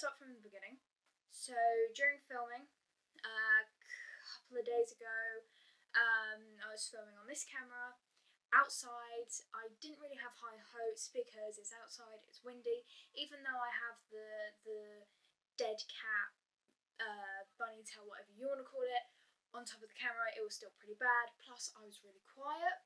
start from the beginning. So during filming, a couple of days ago, I was filming on this camera. Outside, I didn't really have high hopes because it's outside, it's windy. Even though I have the dead cat, bunny tail, whatever you want to call it, on top of the camera, it was still pretty bad. Plus, I was really quiet.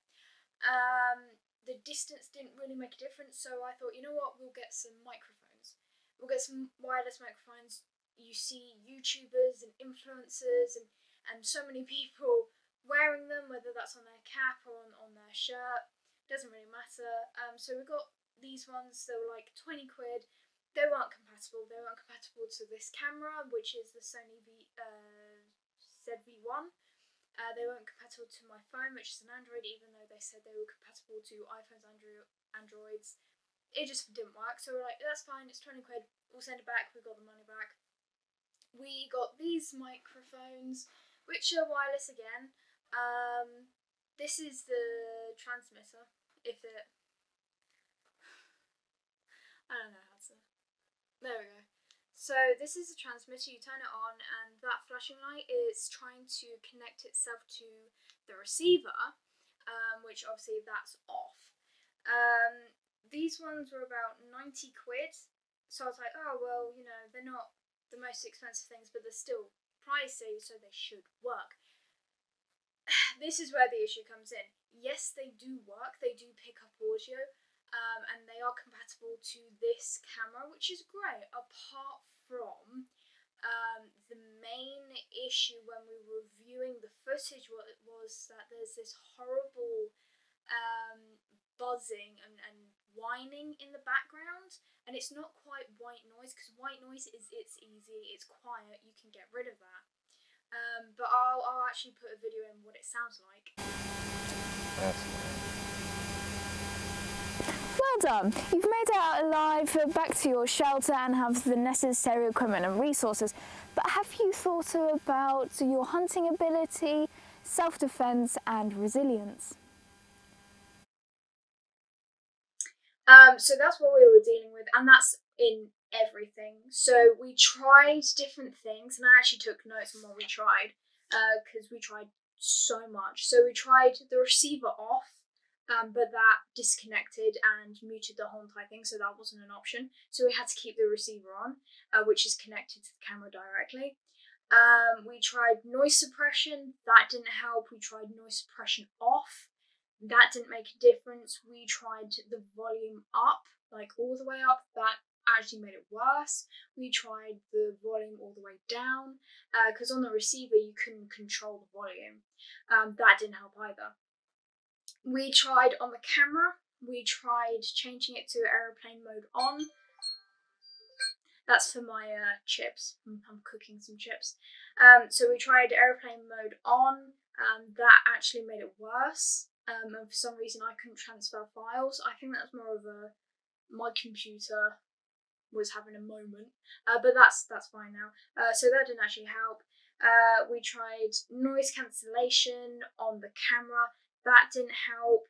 The distance didn't really make a difference, so I thought, you know what, we'll get some microphones. We'll get some wireless microphones. You see YouTubers and influencers and so many people wearing them, whether that's on their cap or on their shirt, doesn't really matter. So we got these ones. They were like 20 quid. They weren't compatible. They weren't compatible to this camera, which is the Sony ZV-1. They weren't compatible to my phone, which is an Android, even though they said they were compatible to iPhones, Androids. It just didn't work. So we're like, that's fine. It's 20 quid. We'll send it back. We got the money back. We got these microphones, which are wireless again. This is the transmitter. I don't know how to. There we go. So this is the transmitter. You turn it on, and that flashing light is trying to connect itself to the receiver, which obviously that's off. These ones were about 90 quid. So I was like, oh well, you know, they're not the most expensive things, but they're still pricey, so they should work. This is where the issue comes in. Yes, they do work, they do pick up audio, and they are compatible to this camera, which is great, apart from the main issue when we were reviewing the footage was that there's this horrible buzzing and whining in the background, and it's not quite white noise, because white noise it's easy, it's quiet, you can get rid of that. But I'll actually put a video in what it sounds like. Well done! You've made it out alive, back to your shelter, and have the necessary equipment and resources. But have you thought about your hunting ability, self-defense and resilience? So that's what we were dealing with, and that's in everything. So we tried different things, and I actually took notes on what we tried, because we tried so much. So we tried the receiver off, but that disconnected and muted the whole entire thing, so that wasn't an option. So we had to keep the receiver on, which is connected to the camera directly. We tried noise suppression, that didn't help. We tried noise suppression off, that didn't make a difference. We tried the volume up, like all the way up, that actually made it worse. We tried the volume all the way down, because on the receiver you couldn't control the volume. That didn't help either. We tried on the camera, we tried changing it to aeroplane mode on. That's for my chips. I'm cooking some chips. So we tried aeroplane mode on, that actually made it worse. And for some reason I couldn't transfer files. I think that's more of my computer was having a moment, but that's fine now. So that didn't actually help. We tried noise cancellation on the camera, that didn't help.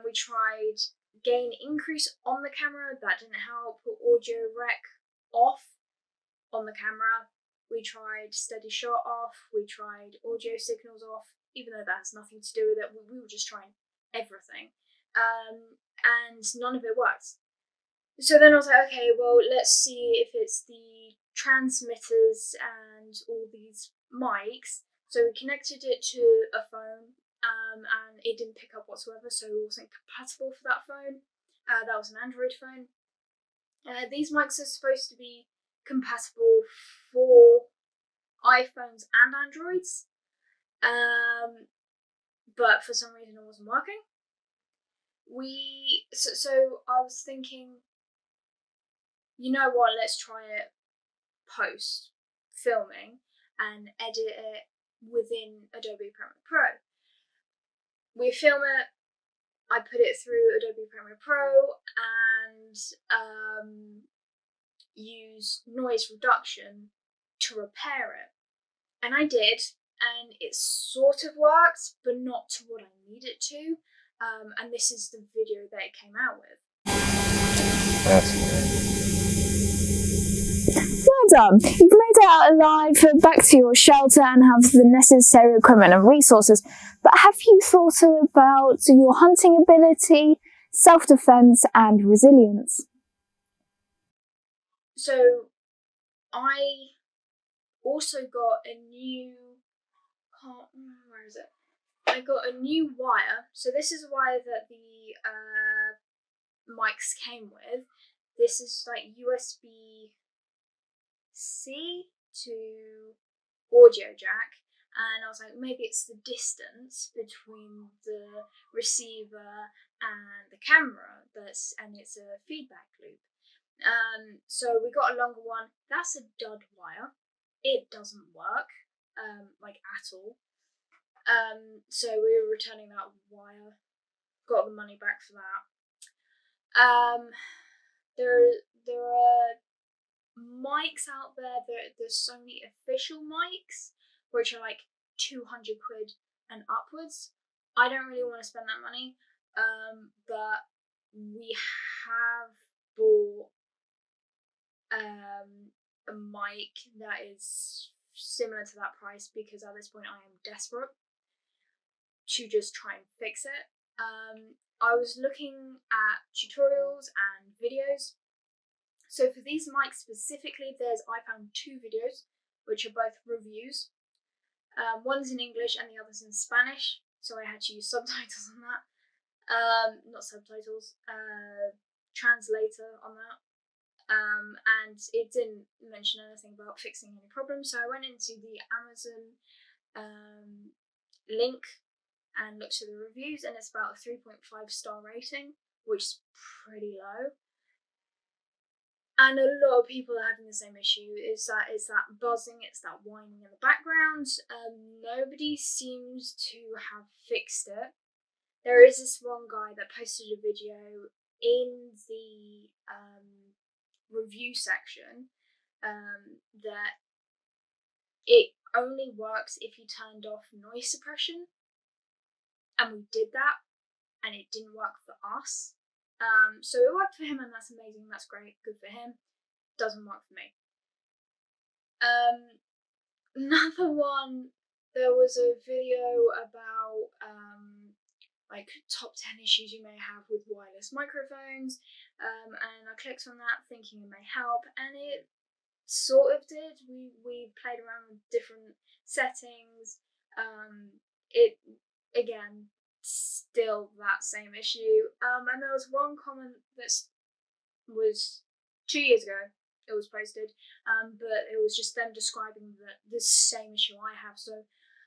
We tried gain increase on the camera, that didn't help. Audio rec off on the camera. We tried steady shot off, we tried audio signals off, even though that has nothing to do with it. We were just trying everything, and none of it worked. So then I was like, okay, well, let's see if it's the transmitters and all these mics. So we connected it to a phone, and it didn't pick up whatsoever, so it wasn't compatible for that phone. That was an Android phone. These mics are supposed to be compatible for iPhones and Androids, but for some reason it wasn't working. So I was thinking, you know what, let's try it post filming and edit it within Adobe Premiere Pro. We film it, I put it through Adobe Premiere Pro and use noise reduction to repair it. And I did, and it sort of worked, but not to what I need it to. And this is the video that it came out with. well done. You've made it out alive, back to your shelter and have the necessary equipment and resources. But have you thought about your hunting ability, self-defense and resilience? So I also got a new, where is it? I got a new wire. So this is a wire that the mics came with. This is like USB-C to audio jack, and I was like, maybe it's the distance between the receiver and the camera and it's a feedback loop. So we got a longer one. That's a dud wire. It doesn't work, like at all. So we were returning that wire. Got the money back for that. There are mics out there. There's Sony official mics, which are like 200 quid and upwards. I don't really want to spend that money, but we have bought a mic that is similar to that price because at this point I am desperate to just try and fix it. I was looking at tutorials and videos. So for these mics specifically, I found 2 videos, which are both reviews. One's in English and the other's in Spanish, so I had to use subtitles on that. Not subtitles, translator on that. And it didn't mention anything about fixing any problems, so I went into the Amazon link and looked at the reviews, and it's about a 3.5-star rating, which is pretty low. And a lot of people are having the same issue. It's that buzzing, it's that whining in the background. Nobody seems to have fixed it. There is this one guy that posted a video in the review section that it only works if you turned off noise suppression, and we did that, and it didn't work for us. So it worked for him, and that's amazing. That's great. Good for him. Doesn't work for me. Another one. There was a video about like top 10 issues you may have with wireless microphones, and I clicked on that thinking it may help, and it sort of did. We played around with different settings. It again still that same issue. And there was one comment that was 2 years ago. It was posted, but it was just them describing the same issue I have. So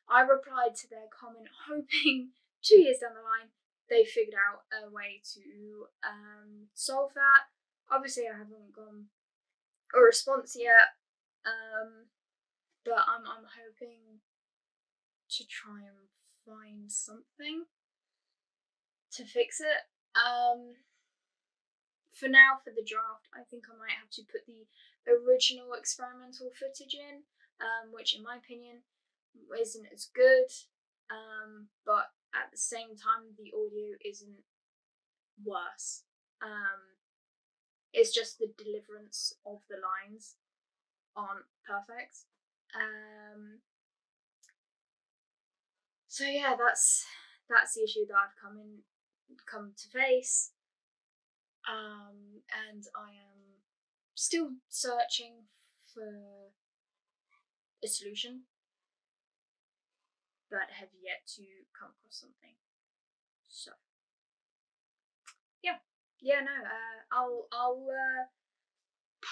I replied to their comment, hoping 2 years down the line they figured out a way to solve that. Obviously, I haven't gotten a response yet, but I'm hoping to try and find something to fix it. For now, for the draft, I think I might have to put the original experimental footage in, which in my opinion isn't as good, but at the same time the audio isn't worse. It's just the deliverance of the lines aren't perfect. So yeah, that's the issue that I've come to face. And I am still searching for a solution, but have yet to come across something. So I'll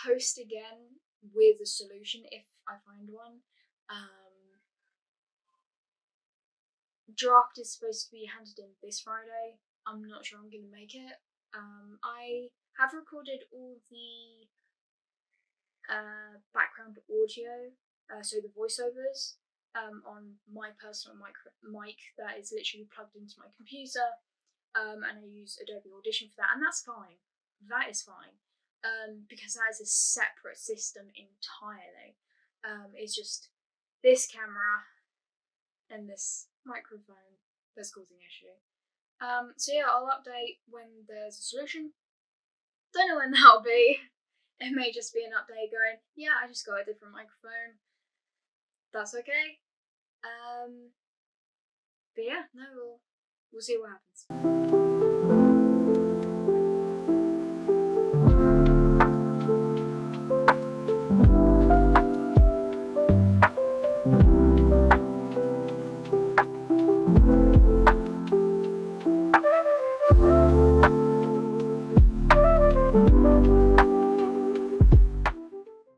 post again with a solution if I find one. Draft is supposed to be handed in this Friday. I'm not sure I'm going to make it. I have recorded all the background audio, so the voiceovers, on my personal mic that is literally plugged into my computer, and I use Adobe Audition for that, and that's fine. That is fine, because that is a separate system entirely. It's just this camera and this microphone that's causing issue. So yeah, I'll update when there's a solution. Don't know when that'll be. It may just be an update going, yeah, I just got a different microphone. That's okay. But yeah, no, we'll see what happens.